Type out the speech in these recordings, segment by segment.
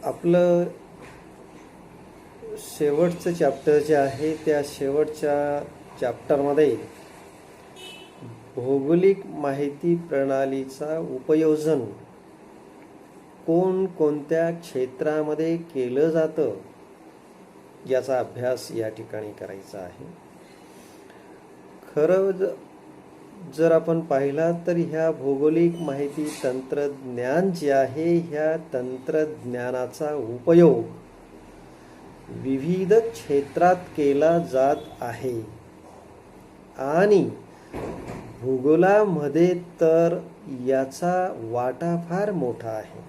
आपलं शेवटचं चॅप्टर जे आहे त्या शेवटच्या चॅप्टरमध्ये भौगोलिक माहिती प्रणालीचा उपयोजन कोणकोणत्या क्षेत्रामध्ये केलं जातं याचा अभ्यास या ठिकाणी करायचा आहे. खरं जर आपण पाहिला तर ह्या भौगोलिक माहिती तंत्रज्ञान जे आहे ह्या तंत्रज्ञानाचा उपयोग विविध क्षेत्रात केला जात आहे आणि भूगोलामध्ये तर याचा वाटा फार मोठा आहे.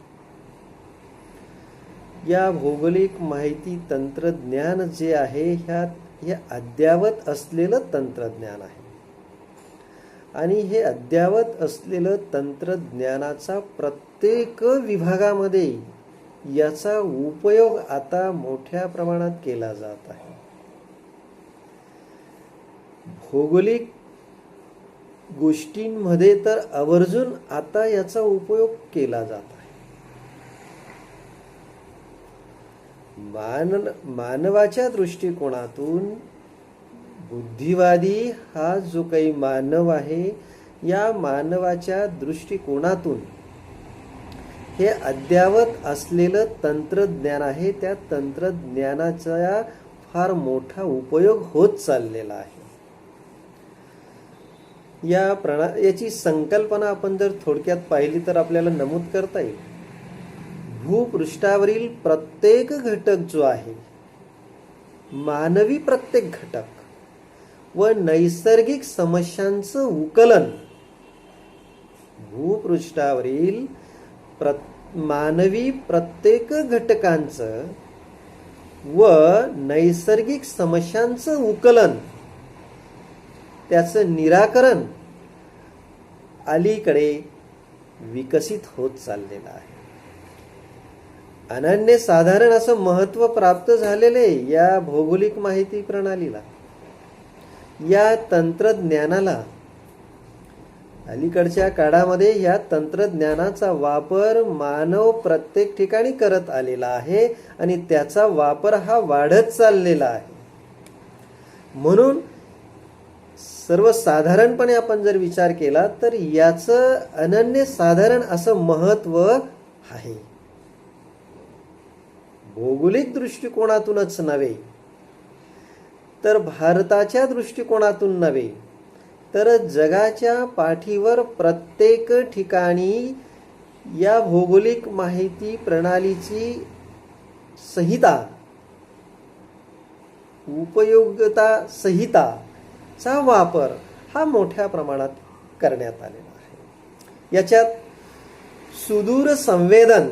या भौगोलिक माहिती तंत्रज्ञान जे आहे हे अद्ययावत असलेलं तंत्रज्ञान आहे आणि हे अद्ययावत असलेलं तंत्रज्ञानाचा प्रत्येक विभागामध्ये याचा उपयोग आता मोठ्या प्रमाणात केला जात आहे. भौगोलिक गोष्टींमध्ये तर आवर्जून आता याचा उपयोग केला जात आहे. मानवाच्या दृष्टिकोनातून बुद्धिवादी हा जो काही मानव आहे या मानवाच्या दृष्टिकोनातून हे अद्ययावत असलेलं तंत्रज्ञान आहे. त्या तंत्रज्ञानाचा फार मोठा उपयोग होत चाललेला आहे. याची संकल्पना आपण जर थोडक्यात पाहिली तर आपल्याला नमूद करता येईल. भूपृष्ठावरील प्रत्येक घटक जो आहे मानवी प्रत्येक घटक व नैसर्गिक समस्यांचं उकलन भूपृष्ठावरील मानवी प्रत्येक घटकांचं व नैसर्गिक समस्यांचं उकलन त्याचं निराकरण अलीकडे विकसित होत चाललेलं आहे. अनन्यसाधारण असं महत्त्व प्राप्त झालेले या भौगोलिक माहिती प्रणालीला या तंत्रज्ञानाला अलीकडच्या काळामध्ये या तंत्रज्ञानाचा वापर मानव प्रत्येक ठिकाणी करत आलेला आहे आणि त्याचा वापर हा वाढत चाललेला आहे. म्हणून सर्वसाधारणपणे आपण जर विचार केला तर याचं अनन्यसाधारण असं महत्त्व आहे. भौगोलिक दृष्टिकोनातूनच नव्हे तर भारताच्या दृष्टिकोनातून नव्हे तर जगाच्या पाठीवर प्रत्येक ठिकाणी या भौगोलिक माहिती प्रणालीची संहिता उपयोगिता संहिताचा वापर हा मोठ्या प्रमाणात करण्यात आलेला आहे. याच्यात सुदूर संवेदन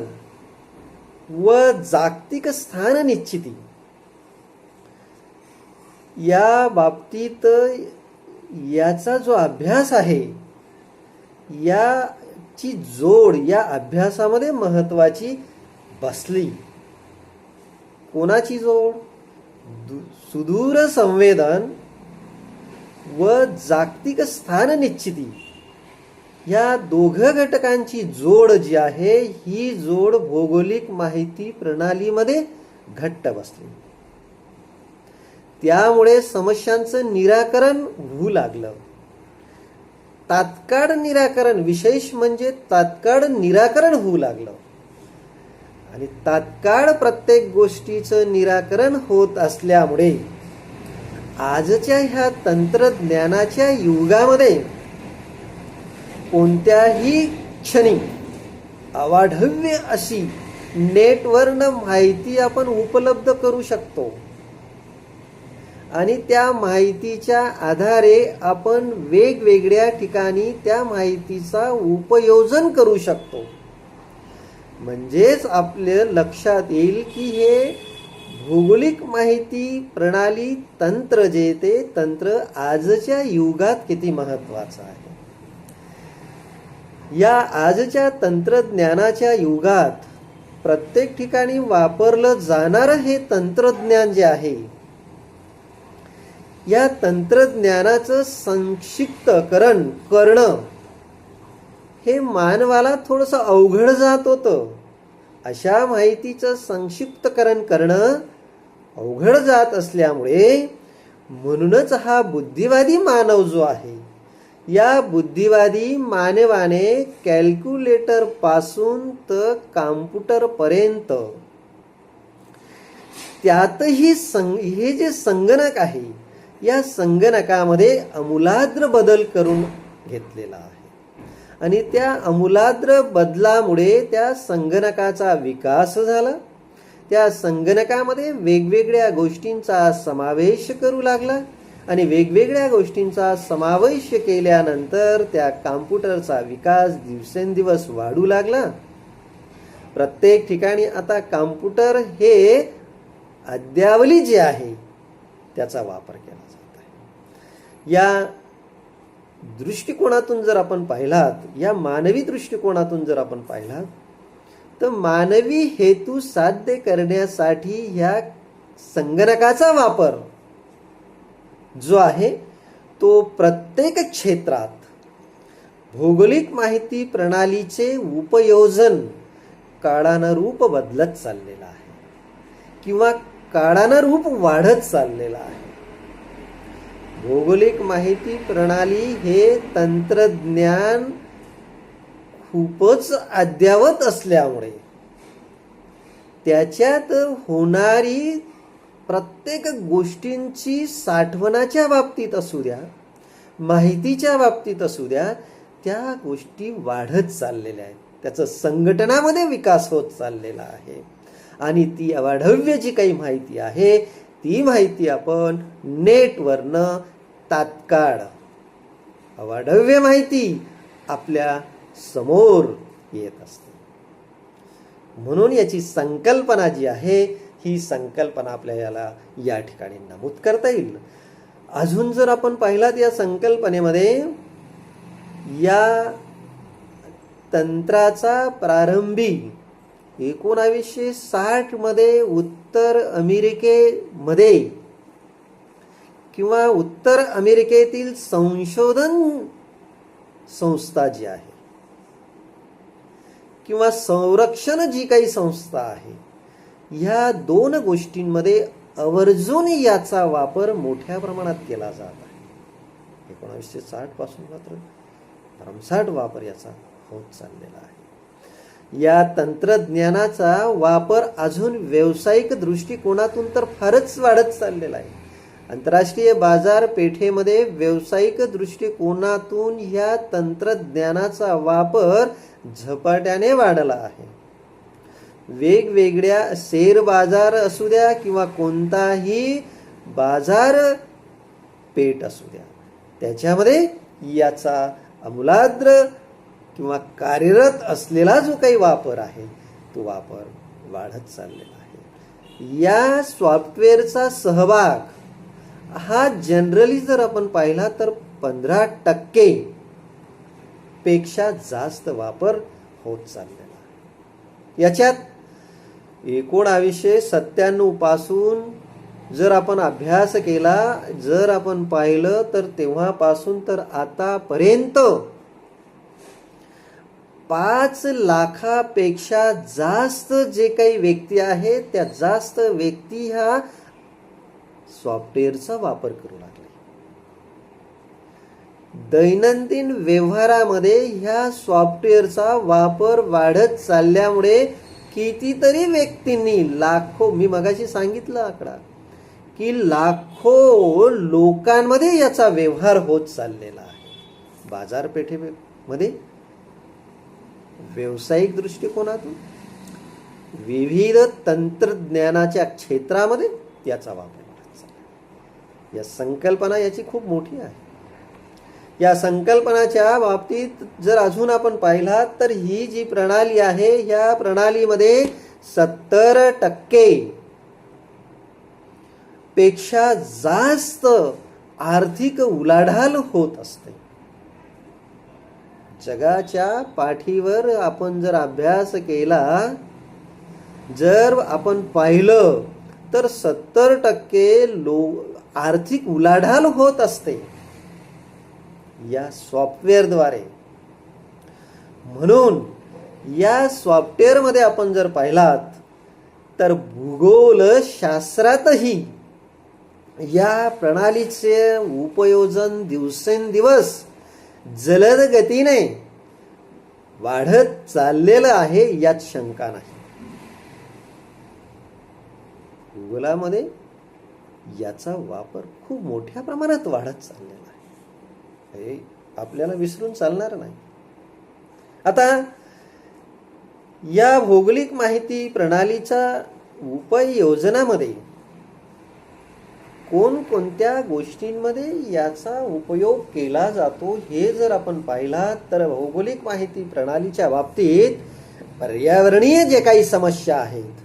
व जागतिक स्थान निश्चिती या बाबतीत याचा जो अभ्यास आहे याची जोड या अभ्यासामध्ये महत्वाची बसली. कोणाची जोड? सुदूर संवेदन व जागतिक स्थान निश्चिती या दोघं घटकांची जोड जी आहे ही जोड भौगोलिक माहिती प्रणालीमध्ये घट्ट बसली. त्यामुळे समस्यांचं निराकरण होऊ लागलं. तात्काळ निराकरण, विशेष म्हणजे तात्काळ निराकरण होऊ लागलं आणि तात्काळ प्रत्येक गोष्टीचं निराकरण होत असल्यामुळे आजच्या ह्या तंत्रज्ञानाच्या युगामध्ये कोणत्याही क्षणी अवाढव्य अशी नेटवरनं माहिती आपण उपलब्ध करू शकतो आणि त्या माहितीच्या आधारे आपण वेगवेगळ्या ठिकाणी त्या माहितीचा उपयोजन करू शकतो. म्हणजेच आपल्या लक्षात येईल की हे भौगोलिक माहिती प्रणाली तंत्र जे ते तंत्र आजच्या युगात किती महत्वाचं आहे. या आजच्या तंत्रज्ञानाच्या युगात प्रत्येक ठिकाणी वापरलं जाणारं हे तंत्रज्ञान जे आहे या तंत्रज्ञानाचं संक्षिप्तकरण करणं हे मानवाला थोडंसं अवघड जात होतं. अशा माहितीचं संक्षिप्तकरण करणं अवघड जात असल्यामुळे म्हणूनच हा बुद्धिवादी मानव जो आहे, या बुद्धिवादी मानवाने कॅल्क्युलेटर पासून तर कॉम्प्युटर पर्यंत त्यातही हे जे संगणक आहे, या संगणकामध्ये आमूलाग्र बदल करून घेतलेला आहे. आणि त्या आमूलाग्र बदलामुळे त्या संगणकाचा विकास झाला. त्या संगणकामध्ये वेगवेगळ्या गोष्टींचा समावेश करू लागला आणि वेगवेगळ्या गोष्टींचा समावेश केल्यानंतर त्या कॉम्प्युटरचा विकास दिवसेंदिवस वाढू लागला. प्रत्येक ठिकाणी आता कॉम्प्युटर हे अद्यावली जे आहे त्याचा वापर केला जात आहे. या दृष्टिकोनातून जर आपण पाहिलात, या मानवी दृष्टिकोनातून जर आपण पाहिलात, तर मानवी हेतू साध्य करण्यासाठी ह्या संगणकाचा वापर जो आहे तो प्रत्येक क्षेत्रात भौगोलिक माहिती प्रणालीचे उपयोजन काळानुरूप बदलत चाललेलं आहे किंवा काळानुरूप वाढत चाललेलं आहे. भौगोलिक माहिती प्रणाली हे तंत्रज्ञान खूपच अद्ययावत असल्यामुळे त्याच्यात होणारी प्रत्येक गोष्टींची साठवणाच्या बाबतीत असू द्या, माहितीच्या बाबतीत असू द्या, त्या गोष्टी वाढत चाललेल्या आहेत. त्याचं संघटनामध्ये विकास होत चाललेला आहे. आणि ती अवाढव्य जी काही माहिती आहे, ती माहिती आपण नेटवरनं तात्काळ अवाढव्य माहिती आपल्या समोर येत असते. म्हणून याची संकल्पना जी आहे, ही संकल्पना आपल्याला या ठिकाणी नमूद करता येईल. अजून जर आपण पाहिलात या संकल्पनेमध्ये, या तंत्राचा प्रारंभी 1960 मध्ये उत्तर अमेरिकेमध्ये किंवा उत्तर अमेरिकेतील संशोधन संस्था जी आहे किंवा संरक्षण जी काही संस्था आहे, ह्या दोन गोष्टींमध्ये आवर्जून याचा वापर मोठ्या प्रमाणात केला जात आहे. 1960 पासून मात्र भरमसाठ वापर याचा होत चाललेला आहे. या तंत्रज्ञानाचा वापर अजून व्यावसायिक दृष्टिकोनातून तर फारच वाढत चाललेला आहे. आंतरराष्ट्रीय बाजारपेठेमध्ये व्यावसायिक दृष्टिकोनातून या तंत्रज्ञानाचा वापर झपाट्याने वाढला आहे. वेगवेगळ्या शेअर बाजार असू द्या किंवा कोणताही बाजार पेठ असू द्या, त्याच्यामध्ये याचा आमूलाग्र किंवा कार्यरत असलेला जो काही वापर आहे, तो वापर वाढत चाललेला आहे. या सॉफ्टवेअरचा सहभाग हा जनरली जर आपण पाहिला तर 15% पेक्षा जास्त वापर होत चाललेला आहे. याच्यात 1997 पासून जर आपण अभ्यास केला, जर आपण पाहिलं तर तेव्हापासून तर आतापर्यंत 5 लाखापेक्षा जास्त जे काही व्यक्ती आहेत, त्या जास्त व्यक्ती ह्या सॉफ्टवेअरचा वापर करू लागले. दैनंदिन व्यवहारामध्ये ह्या सॉफ्टवेअरचा वापर वाढत चालल्यामुळे कितीतरी व्यक्तींनी, लाखो, मी मगाशी सांगितलं आकडा, की लाखो लोकांमध्ये याचा व्यवहार होत चाललेला आहे. बाजारपेठेमध्ये व्यावसायिक दृष्टिकोनातून विविध तंत्रज्ञानाच्या क्षेत्रामध्ये याचा वापर वाढत चालला. या संकल्पना याची खूप मोठी आहे. या संकल्पनाच्या बाबतीत जर अजून आपण पाहिलात तर ही जी प्रणाली आहे, ह्या प्रणालीमध्ये 70% पेक्षा जास्त आर्थिक उलाढाल होत असते. जगाच्या पाठीवर आपण जर अभ्यास केला, जर आपण पाहिलं तर 70% आर्थिक उलाढाल होत असते या सॉफ्टवेअरद्वारे. म्हणून या सॉफ्टवेअरमध्ये आपण जर पाहिलात तर भूगोल शास्त्रातही या प्रणालीचे उपयोजन दिवसेंदिवस जलद गतीने वाढत चाललेलं आहे, यात शंका नाही. भूगोलामध्ये याचा वापर खूप मोठ्या प्रमाणात वाढत चाललेला आहे, हे आपल्याला विसरून चालणार नाही. आता या भौगोलिक माहिती प्रणालीच्या उपयोजनामध्ये कोणकोणत्या गोष्टींमध्ये याचा उपयोग केला जातो हे जर आपण पाहिला तर भौगोलिक माहिती प्रणालीच्या बाबतीत पर्यावरणीय जे काही समस्या आहेत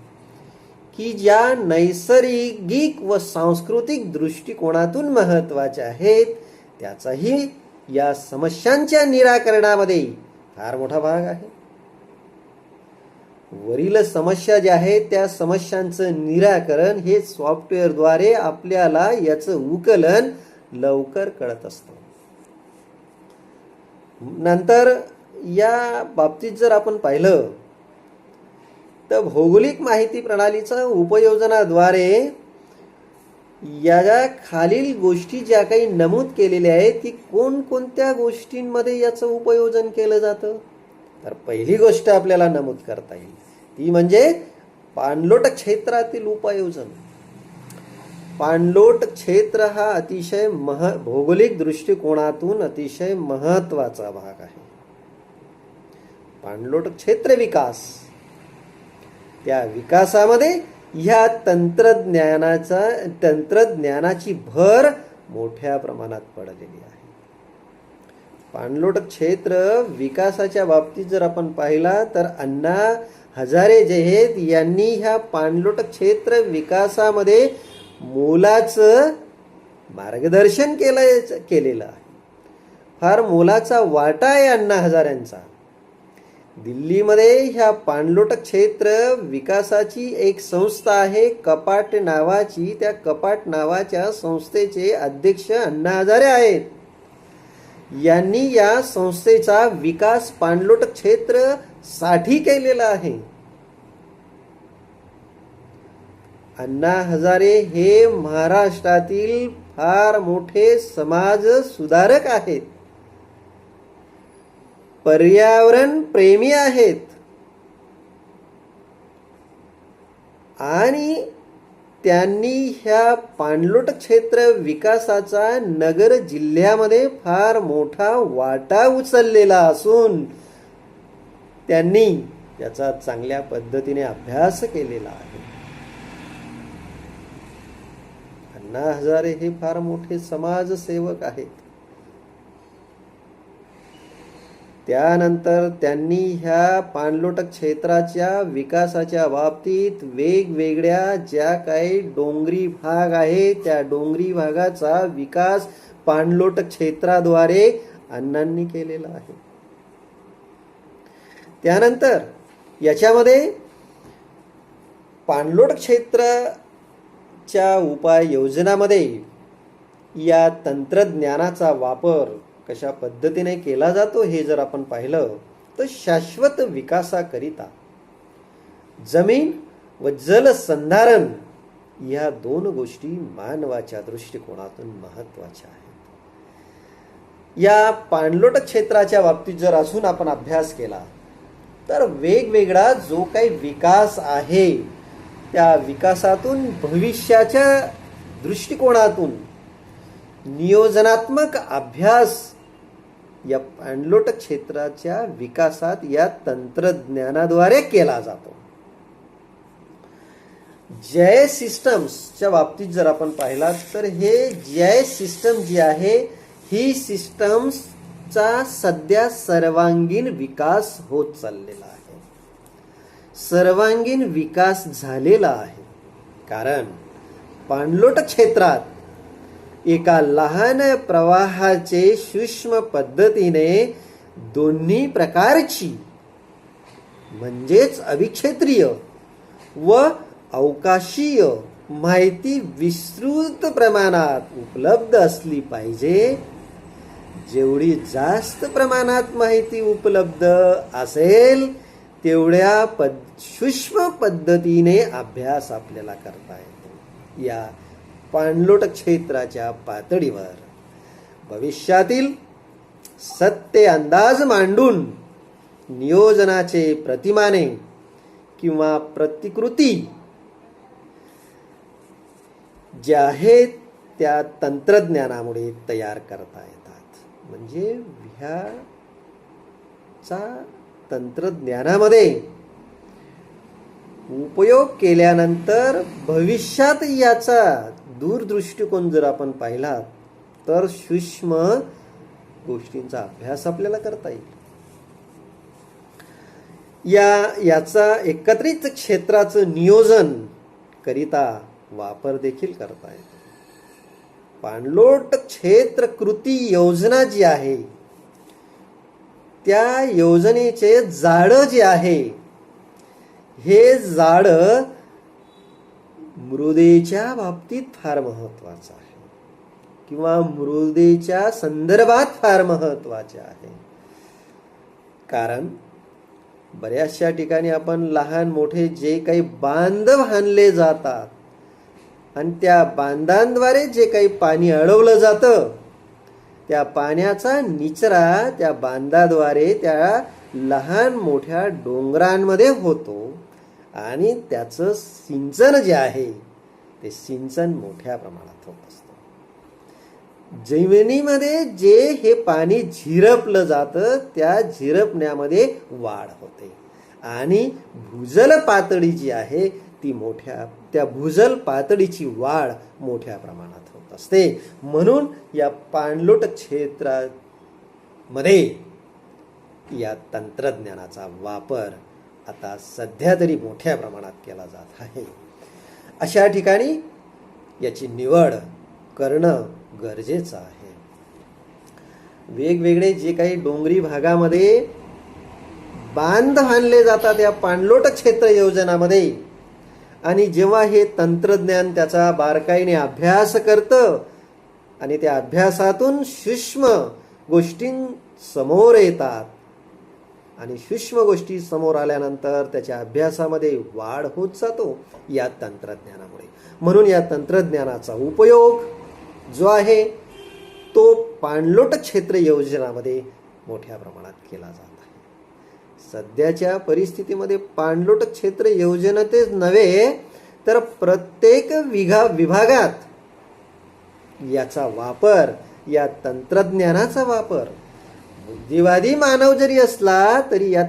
की ज्या नैसर्गिक व सांस्कृतिक दृष्टिकोनातून महत्त्वाच्या आहेत, त्याचाही या समस्यांच्या निराकरणामध्ये फार मोठा भाग आहे. वरील समस्या ज्या आहेत त्या समस्यांचं निराकरण हे सॉफ्टवेअरद्वारे आपल्याला याचं उकलन लवकर कळत असतं. नंतर या बाबतीत जर आपण पाहिलं तर भौगोलिक माहिती प्रणालीच्या उपयोजनाद्वारे या खालील गोष्टी ज्या काही नमूद केलेल्या आहेत ती कोणकोणत्या गोष्टींमध्ये याचं उपयोजन केलं जातं. तर पहिली गोष्ट आपल्याला नमूद करता येईल ती म्हणजे पाणलोट क्षेत्रातील उपयोजन. पाणलोट क्षेत्र हा अतिशय भौगोलिक दृष्टिकोनातून अतिशय महत्वाचा भाग आहे. पाणलोट क्षेत्र विकास, त्या विकासामध्ये ह्या तंत्रज्ञानाची भर मोठ्या प्रमाणात पडलेली आहे. पाणलोट क्षेत्र विकासाच्या बाबतीत जर आपण पाहिला तर अण्णा हजारे जे आहेत यांनी ह्या पाणलोट क्षेत्र विकासामध्ये मोलाचं मार्गदर्शन केलेलं आहे. फार मोलाचा वाटा आहे अण्णा हजारेंचा. दिल्लीमध्ये ह्या पाणलोट क्षेत्र विकासाची एक संस्था आहे कपाट नावाची. त्या कपाट नावाच्या संस्थेचे अध्यक्ष अण्णा हजारे आहेत. यांनी या संस्थेचा विकास पाणलोट क्षेत्र साठी केलेला आहे. अण्णा हजारे हे महाराष्ट्रातील फार मोठे समाज सुधारक आहेत, पर्यावरण प्रेमी आहेत आणि त्यांनी ह्या पाणलोट क्षेत्र विकासाचा नगर जिल्ह्यामध्ये फार मोठा वाटा उचललेला असून त्यांनी याचा चांगल्या पद्धतीने अभ्यास केलेला आहे. अण्णा हजारे हे फार मोठे समाजसेवक आहेत. त्यानंतर त्यांनी ह्या पाणलोट क्षेत्राच्या विकासाच्या बाबतीत वेगवेगळ्या ज्या काही डोंगरी भाग आहे त्या डोंगरी भागाचा विकास पाणलोट क्षेत्राद्वारे अण्णांनी केलेला आहे. त्यानंतर याच्यामध्ये पाणलोट क्षेत्राच्या उपाययोजनामध्ये या तंत्रज्ञानाचा वापर कशा पद्धतीने केला जातो हे जर आपण पाहिलं तर शाश्वत विकासाकरिता जमीन व जलसंधारण या दोन गोष्टी मानवाच्या दृष्टिकोनातून महत्वाच्या आहेत. या पाणलोट क्षेत्राच्या बाबतीत जर अजून आपण अभ्यास केला तर वेगवेगळा जो काही विकास आहे त्या विकासातून भविष्याच्या दृष्टिकोनातून नियोजनात्मक अभ्यास या पाणलोट क्षेत्राच्या विकासात या तंत्रज्ञानाद्वारे केला जातो. जय सिस्टम्सच्या बाबतीत जर आपण पाहिलात तर हे जय सिस्टम जी आहे ही सिस्टम्सचा सध्या सर्वांगीण विकास होत चाललेला आहे. सर्वांगीण विकास झालेला आहे कारण पाणलोट क्षेत्रात एका लहान प्रवाहाचे सूक्ष्म पद्धतीने दोन्ही प्रकारची म्हणजेच अभिक्षेत्रीय व अवकाशीय माहिती विस्तृत प्रमाणात उपलब्ध असली पाहिजे. जेवढी जास्त प्रमाणात माहिती उपलब्ध असेल तेवढ्या सूक्ष्म पद्धतीने अभ्यास आपल्याला करता येतो. या पाणलोट क्षेत्राच्या पातळीवर भविष्यातील सत्य अंदाज मांडून नियोजनाचे प्रतिमाने किंवा प्रतिकृती ज्या आहेत त्या तंत्रज्ञानामुळे तयार करता येतात. म्हणजे ह्याचा तंत्रज्ञानामध्ये उपयोग केल्यानंतर भविष्यात याचा दूरदृष्टिकोन जर आपण पाहिला तर सूक्ष्म गोष्टींचा अभ्यास आपल्याला करता येईल. याचा एकत्रित क्षेत्राचं नियोजन करिता वापर देखील करता येतो. पाणलोट क्षेत्र कृती योजना जी आहे त्या योजनेचे जाळं जे आहे हे जाळं मृदेच्या बाबतीत फार महत्वाचं आहे किंवा मृदेच्या संदर्भात फार महत्वाचे आहे. कारण बऱ्याचशा ठिकाणी आपण लहान मोठे जे काही बांध बांधले जातात आणि त्या बांधांद्वारे जे काही पाणी अडवलं जातं त्या पाण्याचा निचरा त्या बांधाद्वारे त्या लहान मोठ्या डोंगरांमध्ये होतो आणि त्याचं सिंचन जे आहे ते सिंचन मोठ्या प्रमाणात होत असतं. जमिनीमध्ये जे हे पाणी झिरपलं जातं त्या झिरपण्यामध्ये वाढ होते आणि भूजल पातळी जी आहे ती त्या भूजल पातळीची वाढ मोठ्या प्रमाणात होत असते. म्हणून या पाणलोट क्षेत्रामध्ये या तंत्रज्ञानाचा वापर आता सध्या तरी मोठ्या प्रमाणात केला जात आहे. अशा ठिकाणी याची निवड करणं गरजेचं आहे. वेगवेगळे जे काही डोंगरी भागामध्ये बांध बांधले जातात या पाणलोट क्षेत्र योजनामध्ये आणि जेव्हा हे तंत्रज्ञान त्याचा बारकाईने अभ्यास करतं आणि त्या अभ्यासातून सूक्ष्म गोष्टी समोर येतात आणि सूक्ष्म गोष्टी समोर आल्यानंतर त्याच्या अभ्यासामध्ये वाढ होत जातो या तंत्रज्ञानामुळे. म्हणून या तंत्रज्ञानाचा उपयोग जो आहे तो पाणलोट क्षेत्र योजनामध्ये मोठ्या प्रमाणात केला जात आहे. सध्याच्या परिस्थितीमध्ये पाणलोट क्षेत्र योजनेतच नव्हे तर प्रत्येक विभागात याचा वापर, या तंत्रज्ञानाचा वापर बुद्धिवादी मानव जरी असला तरी या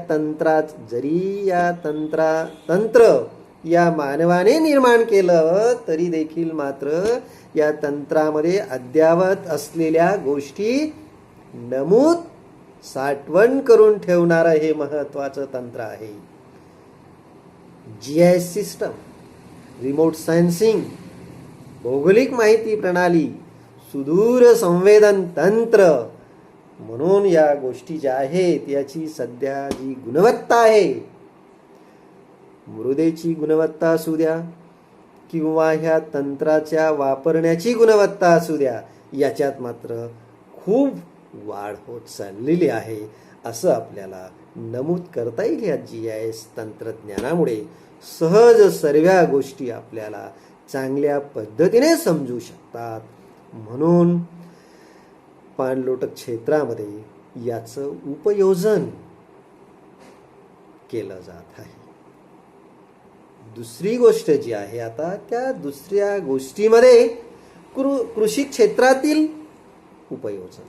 तंत्र या मानवाने निर्माण केलं तरी देखील मात्र या तंत्रामध्ये अद्यावत असलेल्या गोष्टी नमूद साठवण करून ठेवणारं हे महत्वाचं तंत्र आहे. GIS सिस्टम, रिमोट सेन्सिंग, भौगोलिक माहिती प्रणाली, सुदूर संवेदन तंत्र. म्हणून या गोष्टी ज्या आहेत याची सध्या जी गुणवत्ता आहे, मृदेची गुणवत्ता असू द्या किंवा ह्या तंत्राच्या वापरण्याची गुणवत्ता असू द्या, याच्यात मात्र खूप वाढ होत चाललेली आहे असं आपल्याला नमूद करता येईल. या GIS तंत्रज्ञानामुळे सहज सर्व गोष्टी आपल्याला चांगल्या पद्धतीने समजू शकतात. म्हणून पाणलोट क्षेत्रामध्ये याचं उपयोजन केलं जात आहे. दुसरी गोष्ट जी आहे आता त्या दुसऱ्या गोष्टीमध्ये कृषी क्षेत्रातील उपयोजन.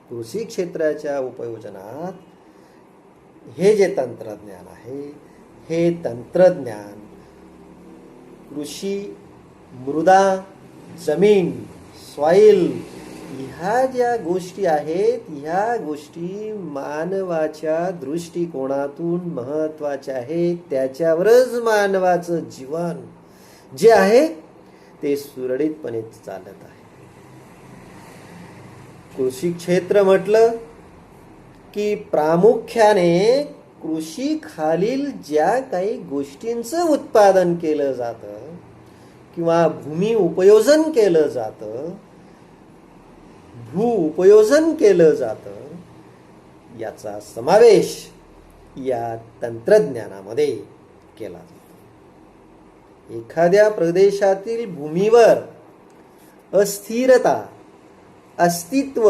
कृषी क्षेत्राच्या उपयोजनात हे जे तंत्रज्ञान आहे हे तंत्रज्ञान कृषी, मृदा, जमीन, सॉइल ह्या ज्या गोष्टी आहेत ह्या गोष्टी मानवाच्या दृष्टिकोनातून महत्वाच्या आहेत. त्याच्यावरच मानवाचं जीवन जे आहे ते सुरळीतपणे चालत आहे. कृषी क्षेत्र म्हटलं की प्रामुख्याने कृषी खालील ज्या काही गोष्टींचं उत्पादन केलं जातं किंवा भूमी उपयोजन केलं जातं, भू उपयोजन केलं जातं, याचा समावेश या तंत्रज्ञानामध्ये केला जातो. एखाद्या प्रदेशातील भूमीवर अस्थिरता अस्तित्व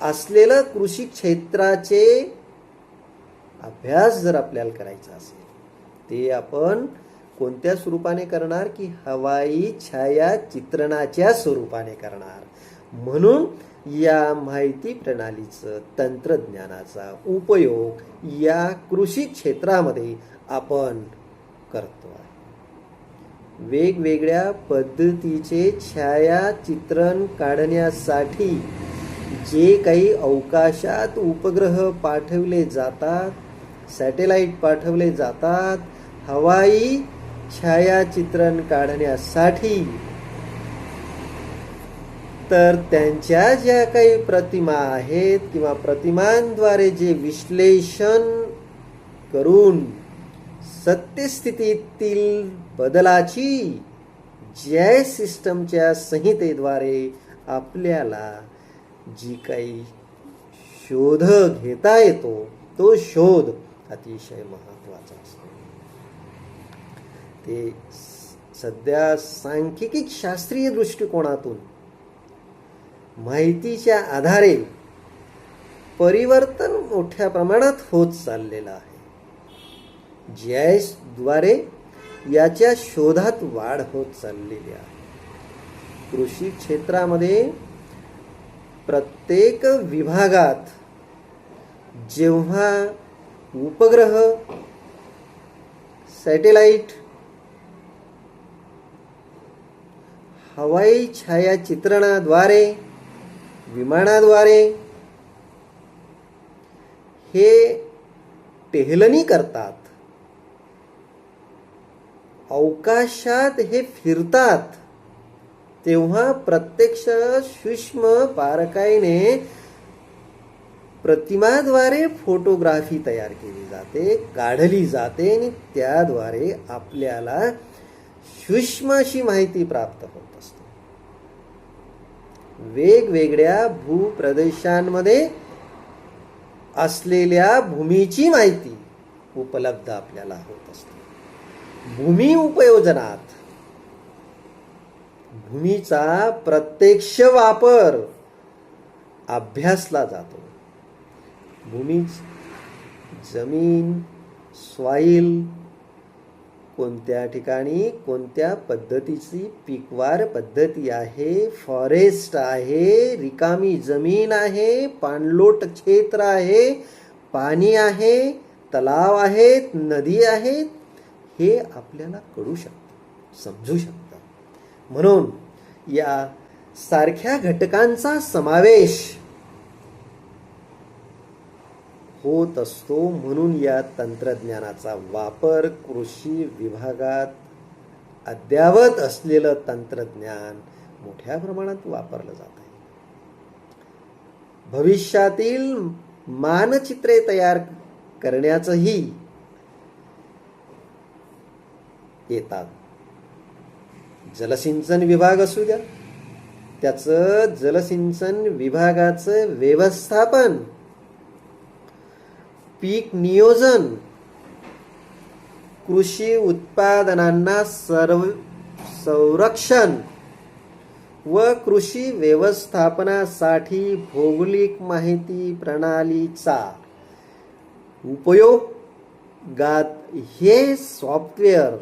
असलेलं कृषी क्षेत्राचे अभ्यास जर आपल्याला करायचा असेल ते आपण कोणत्या स्वरूपाने करणार की हवाई छायाचित्रणाच्या स्वरूपाने करणार. म्हणून या माहिती प्रणालीचं तंत्रज्ञानाचा उपयोग या कृषी क्षेत्रामध्ये आपण करतो आहे. वेगवेगळ्या पद्धतीचे छायाचित्रण काढण्यासाठी जे काही अवकाशात उपग्रह पाठवले जातात, सॅटेलाइट पाठवले जातात, हवाई छायाचित्रण काढण्यासाठी, तर त्यांच्या ज्या काही प्रतिमा आहेत किंवा प्रतिमांद्वारे जे विश्लेषण करून सत्यस्थितीतील बदलाची जय सिस्टमच्या संहितेद्वारे आपल्याला जी काही शोध घेता येतो तो शोध अतिशय महत्त्वाचा असतो. ते सध्या सांख्यिकी शास्त्रीय दृष्टिकोनातून माहितीच्या आधारे परिवर्तन मोठ्या प्रमाणात होत चाललेलं आहे. जीआयएस द्वारे याच्या शोधात वाढ होत चाललेली आहे. कृषी क्षेत्रामध्ये प्रत्येक विभागात जेव्हा उपग्रह, सॅटेलाइट, हवाई छायाचित्रणाद्वारे, विमानाद्वारे हे टेहलनी करतात, अवकाशात हे फिरतात, तेव्हा प्रत्यक्ष सूक्ष्म बारकाईने प्रतिमाद्वारे फोटोग्राफी तयार केली जाते, काढली जाते आणि त्याद्वारे आपल्याला सूक्ष्म अशी माहिती प्राप्त होत असते. वेगवेगळ्या भूप्रदेशांमध्ये असलेल्या भूमीची माहिती उपलब्ध आपल्याला होत असते. भूमी उपयोजनात भूमीचा प्रत्यक्ष वापर अभ्यासला जातो. भूमी, जमीन, सॉइल, कोणत्या ठिकाणी कोणत्या पद्धतीची पीकवार पद्धती आहे, फॉरेस्ट आहे, रिकामी जमीन आहे, पाणलोट क्षेत्र आहे, पाणी आहे, तलाव आहेत, नदी आहेत, हे आपल्याला कळू शकतं, समजू शकतं. म्हणून या सारख्या घटकांचा समावेश होत असतो. म्हणून या तंत्रज्ञानाचा वापर कृषी विभागात अद्यावत असलेलं तंत्रज्ञान मोठ्या प्रमाणात वापरलं जात आहे. भविष्यातील मानचित्रे तयार करण्याचंही येतात. जलसिंचन विभाग असू द्या, त्याचं जलसिंचन विभागाचं व्यवस्थापन, पीक नियोजन, कृषी उत्पादनांना संरक्षण व कृषी व्यवस्थापनासाठी भौगोलिक माहिती प्रणालीचा उपयोगात हे सॉफ्टवेअर,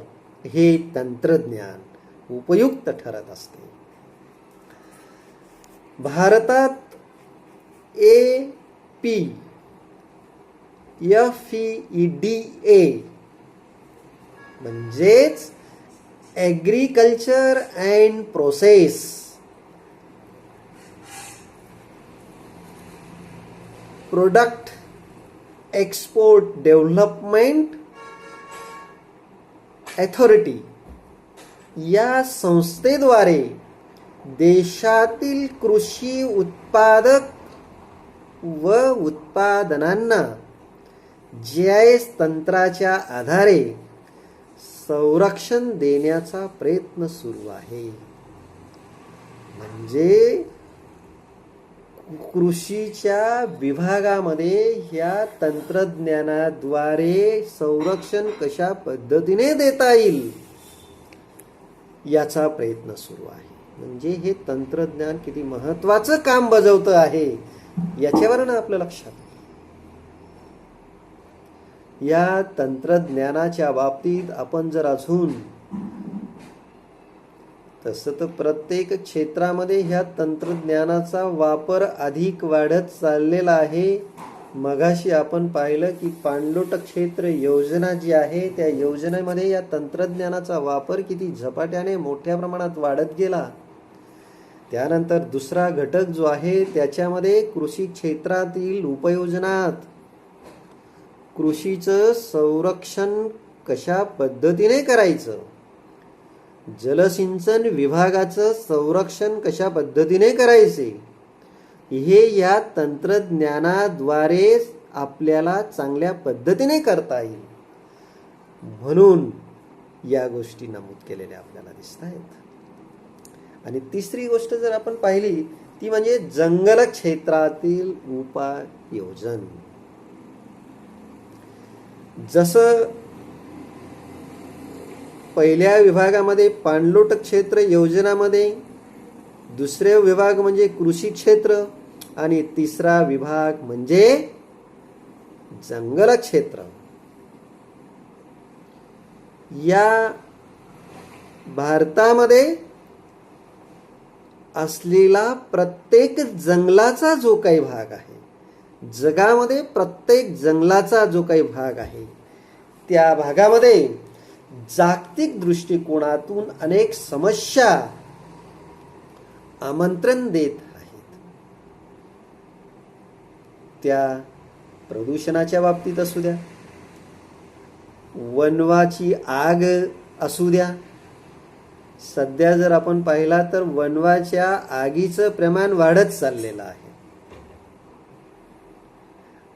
हे तंत्रज्ञान उपयुक्त ठरत असते. भारतात FEDA म्हणजेच agriculture and process product export development authority या संस्थेद्वारे देशातील कृषी उत्पादक व उत्पादनांना जीआयएस तंत्राच्या आधारे संरक्षण देण्याचा प्रयत्न सुरू आहे. म्हणजे कृषीच्या विभागामध्ये ह्या तंत्रज्ञानाद्वारे संरक्षण कशा पद्धतीने देता येईल याचा प्रयत्न सुरू आहे. म्हणजे हे तंत्रज्ञान किती महत्वाचं काम बजावतं आहे याच्यावरून आपलं लक्षात. या तंत्रज्ञानाच्या बाबतीत आपण जर अजून तसं तर प्रत्येक क्षेत्रामध्ये ह्या तंत्रज्ञानाचा वापर अधिक वाढत चाललेला आहे. मगाशी आपण पाहिलं की पाणलोट क्षेत्र योजना जी आहे त्या योजनेमध्ये या तंत्रज्ञानाचा वापर किती झपाट्याने मोठ्या प्रमाणात वाढत गेला. त्यानंतर दुसरा घटक जो आहे त्याच्यामध्ये कृषी क्षेत्रातील उपयोजनात कृषीचं संरक्षण कशा पद्धतीने करायचं, जलसिंचन विभागाचं संरक्षण कशा पद्धतीने करायचे हे या तंत्रज्ञानाद्वारे आपल्याला चांगल्या पद्धतीने करता येईल. म्हणून या गोष्टी नमूद केलेल्या आपल्याला दिसत आहेत. आणि तिसरी गोष्ट जर आपण पाहिली ती म्हणजे जंगल क्षेत्रातील उपाययोजन. जसं पहिल्या विभागामध्ये पाणलोट क्षेत्र योजनामध्ये, दुसरे विभाग म्हणजे कृषी क्षेत्र आणि तिसरा विभाग म्हणजे जंगल क्षेत्र. या भारतामध्ये असलेला प्रत्येक जंगलाचा जो काही भाग आहे, जगामध्ये प्रत्येक जंगलाचा जो काही भाग आहे त्या भागामध्ये जागतिक दृष्टिकोनातून अनेक समस्या आमंत्रण देत आहेत. त्या प्रदूषणाच्या बाबतीत असू द्या, वनवाची आग असू द्या. सध्या जर आपण पाहिला तर वनवाच्या आगीचं प्रमाण वाढत चाललेलं आहे.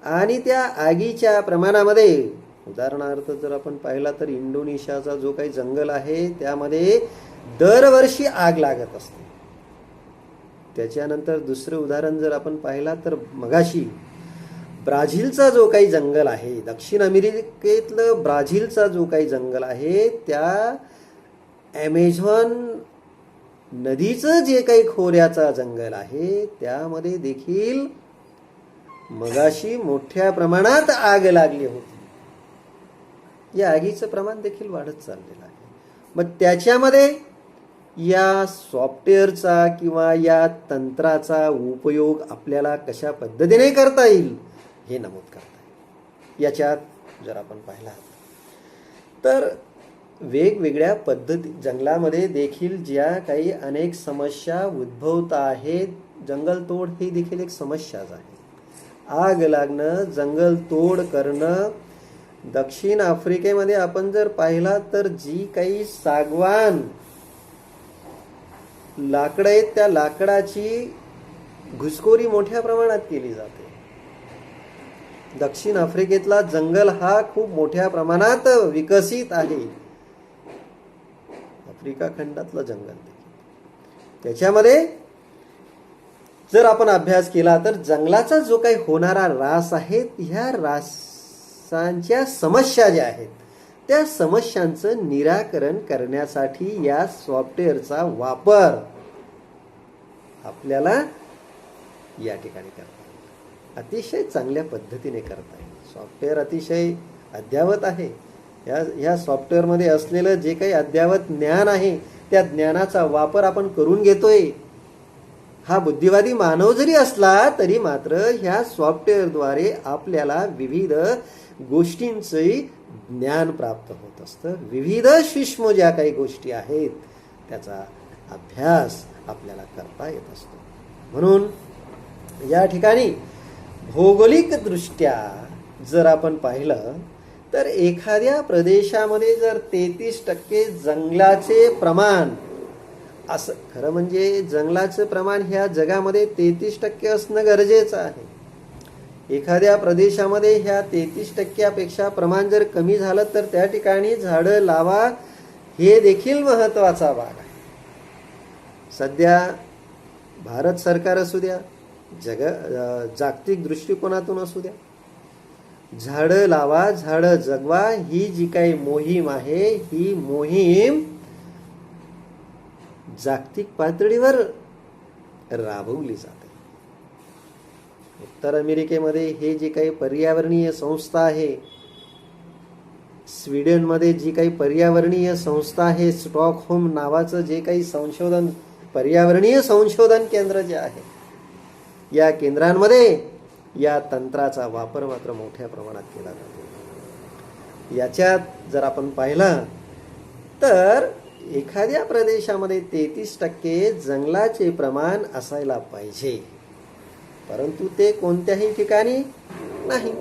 आणि त्या आगीच्या प्रमाणामध्ये उदाहरणार्थ जर आपण पाहिला तर इंडोनेशियाचा जो काही जंगल आहे त्यामध्ये दरवर्षी आग लागत असते. त्याच्यानंतर दुसरं उदाहरण जर आपण पाहिला तर मगाशी ब्राझीलचा जो काही जंगल आहे, दक्षिण अमेरिकेतलं ब्राझीलचा जो काही जंगल आहे त्या ॲमेझॉन नदीचं जे काही खोऱ्याचा जंगल आहे त्यामध्ये देखील मगाशी मोठ्या प्रमाणात आग लागली होती. या आगीचं प्रमाण देखील वाढत चाललेलं आहे. मग त्याच्यामध्ये या सॉफ्टवेअरचा किंवा या तंत्राचा उपयोग आपल्याला कशा पद्धतीने करता येईल हे नमूद करता येईल. याच्यात जर आपण पाहिला तर वेगवेगळ्या पद्धती जंगलामध्ये देखील ज्या काही अनेक समस्या उद्भवत आहेत, जंगलतोड ही देखील एक समस्याच आहे. आग लागणं, जंगल तोड करणं. दक्षिण आफ्रिकेमध्ये आपण जर पाहिला तर जी काही सागवान लाकडं आहेत त्या लाकडाची घुसखोरी मोठ्या प्रमाणात केली जाते. दक्षिण आफ्रिकेतला जंगल हा खूप मोठ्या प्रमाणात विकसित आहे. आफ्रिका खंडातलं जंगल त्याच्यामध्ये जर आपण अभ्यास केला तर जंगलाचा जो काही होणारा ऱ्हास आहे ह्या ऱ्हासांच्या समस्या ज्या आहेत त्या समस्यांचं निराकरण करण्यासाठी या सॉफ्टवेअरचा वापर आपल्याला या ठिकाणी करता येईल. अतिशय चांगल्या पद्धतीने करता येईल. सॉफ्टवेअर अतिशय अद्ययावत आहे. ह्या सॉफ्टवेअरमध्ये असलेलं जे काही अद्ययावत ज्ञान आहे त्या ज्ञानाचा वापर आपण करून घेतोय. हा बुद्धिवादी मानव जरी असला तरी मात्र ह्या सॉफ्टवेअरद्वारे आपल्याला विविध गोष्टींचे ज्ञान प्राप्त होत असतं. विविध सूक्ष्म ज्या काही गोष्टी आहेत त्याचा अभ्यास आपल्याला करता येत असतो. म्हणून या ठिकाणी भौगोलिक दृष्ट्या जर आपण पाहिलं तर एखाद्या प्रदेशामध्ये जर 33% जंगलाचे प्रमाण, असं खरं म्हणजे जंगलाचं प्रमाण ह्या जगामध्ये 33% असणं गरजेचं आहे. एखाद्या प्रदेशामध्ये ह्या 33%पेक्षा प्रमाण जर कमी झालं तर त्या ठिकाणी झाडं लावा हे देखील महत्वाचा भाग आहे. सध्या भारत सरकार असू द्या जागतिक दृष्टिकोनातून असू द्या, झाडं लावा झाडं जगवा ही जी काही मोहीम आहे, ही मोहीम जागतिक पातळीवर राबवली जाते. उत्तर अमेरिकेमध्ये हे जे काही पर्यावरणीय संस्था आहे, स्वीडनमध्ये जी काही पर्यावरणीय संस्था आहे, स्टॉकहोम नावाचं जे काही पर्यावरणीय संशोधन केंद्र जे आहे, या केंद्रांमध्ये या तंत्राचा वापर मात्र मोठ्या प्रमाणात केला जातो. याच्यात जर आपण पाहिलं तर एखाद्या प्रदेशामध्ये 33% जंगलाचे प्रमाण असायला पाहिजे, परंतु ते कोणत्याही ठिकाणी नाही.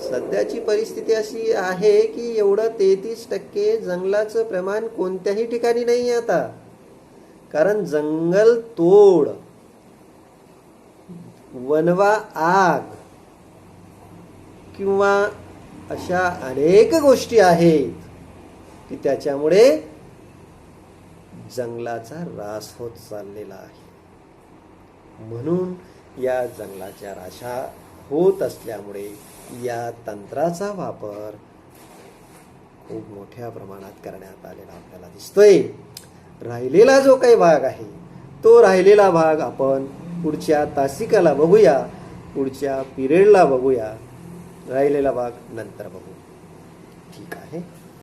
सध्याची परिस्थिती अशी आहे की एवढं 33% जंगलाचं प्रमाण कोणत्याही ठिकाणी नाही आता. कारण जंगल तोड, वनवा आग किंवा अशा अनेक गोष्टी आहेत की त्याच्यामुळे जंगलाचा ऱ्हास होत चाललेला आहे. म्हणून या जंगलाच्या राशा होत असल्यामुळे या तंत्राचा वापर खूप मोठ्या प्रमाणात करण्यात आलेला आपल्याला दिसतोय. राहिलेला जो काही भाग आहे, तो राहिलेला भाग आपण पुढच्या तासिकाला बघूया, पुढच्या पिरियडला बघूया. राहिलेला भाग नंतर बघू. ठीक आहे.